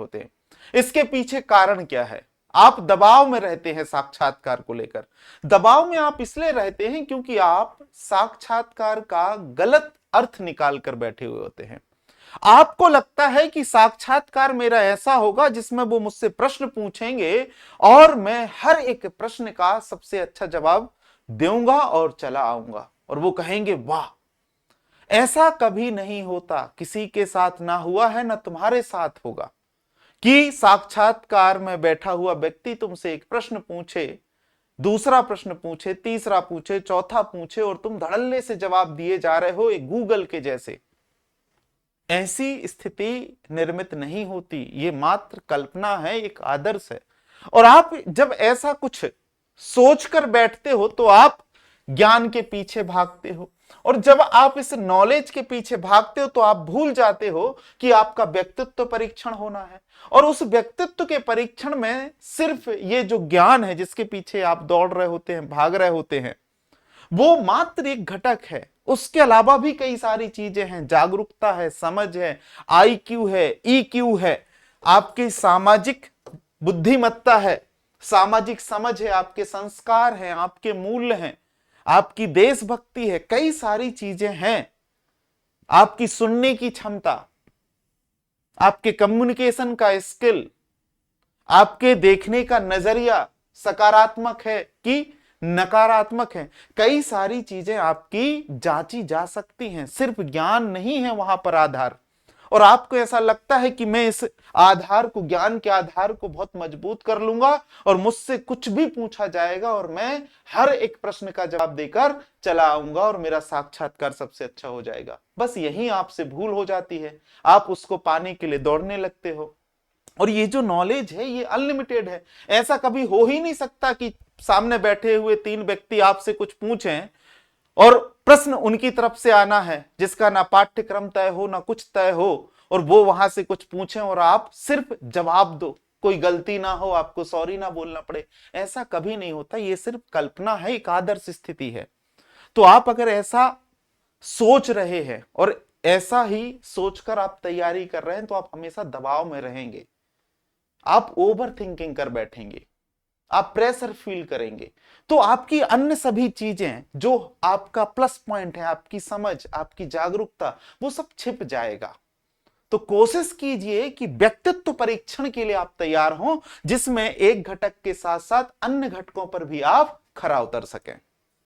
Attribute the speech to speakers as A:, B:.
A: होते हैं। इसके पीछे कारण क्या है? आप दबाव में रहते हैं साक्षात्कार को लेकर। दबाव में आप इसलिए रहते हैं क्योंकि आप साक्षात्कार का गलत अर्थ निकाल कर बैठे हुए होते हैं। आपको लगता है कि साक्षात्कार मेरा ऐसा होगा जिसमें वो मुझसे प्रश्न पूछेंगे और मैं हर एक प्रश्न का सबसे अच्छा जवाब दूंगा और चला आऊंगा, और वो कहेंगे वाह। ऐसा कभी नहीं होता, किसी के साथ ना हुआ है ना तुम्हारे साथ होगा कि साक्षात्कार में बैठा हुआ व्यक्ति तुमसे एक प्रश्न पूछे, दूसरा प्रश्न पूछे, तीसरा पूछे, चौथा पूछे और तुम धड़ल्ले से जवाब दिए जा रहे हो एक गूगल के जैसे। ऐसी स्थिति निर्मित नहीं होती, ये मात्र कल्पना है, एक आदर्श है। और आप जब ऐसा कुछ सोचकर बैठते हो तो आप ज्ञान के पीछे भागते हो, और जब आप इस नॉलेज के पीछे भागते हो तो आप भूल जाते हो कि आपका व्यक्तित्व परीक्षण होना है। और उस व्यक्तित्व के परीक्षण में सिर्फ ये जो ज्ञान है जिसके पीछे आप दौड़ रहे होते हैं, भाग रहे होते हैं, वो मात्र एक घटक है। उसके अलावा भी कई सारी चीजें हैं, जागरूकता है, समझ है, IQ है, EQ है, आपकी सामाजिक बुद्धिमत्ता है, सामाजिक समझ है, आपके संस्कार हैं, आपके मूल्य हैं, आपकी देशभक्ति है, कई सारी चीजें हैं, आपकी सुनने की क्षमता, आपके कम्युनिकेशन का स्किल, आपके देखने का नजरिया सकारात्मक है कि नकारात्मक है, कई सारी चीजें आपकी जांची जा सकती हैं। सिर्फ ज्ञान नहीं है वहां पर आधार, और आपको ऐसा लगता है कि मैं इस आधार को, ज्ञान के आधार को बहुत मजबूत कर लूंगा और मुझसे कुछ भी पूछा जाएगा और मैं हर एक प्रश्न का जवाब देकर चला आऊंगा और मेरा साक्षात्कार सबसे अच्छा हो जाएगा। बस यही आपसे भूल हो जाती है, आप उसको पाने के लिए दौड़ने लगते हो। और ये जो नॉलेज है ये अनलिमिटेड है। ऐसा कभी हो ही नहीं सकता कि सामने बैठे हुए 3 व्यक्ति आपसे कुछ पूछें और प्रश्न उनकी तरफ से आना है जिसका ना पाठ्यक्रम तय हो ना कुछ तय हो, और वो वहां से कुछ पूछें और आप सिर्फ जवाब दो, कोई गलती ना हो, आपको सॉरी ना बोलना पड़े। ऐसा कभी नहीं होता, ये सिर्फ कल्पना है, एक आदर्श स्थिति है। तो आप अगर ऐसा सोच रहे हैं और ऐसा ही सोचकर आप तैयारी कर रहे हैं तो आप हमेशा दबाव में रहेंगे, आप ओवर थिंकिंग कर बैठेंगे, आप प्रेशर फील करेंगे, तो आपकी अन्य सभी चीजें जो आपका प्लस पॉइंट है, आपकी समझ, आपकी जागरूकता, वो सब छिप जाएगा। तो कोशिश कीजिए कि व्यक्तित्व परीक्षण के लिए आप तैयार हों, जिसमें एक घटक के साथ साथ अन्य घटकों पर भी आप खरा उतर सकें।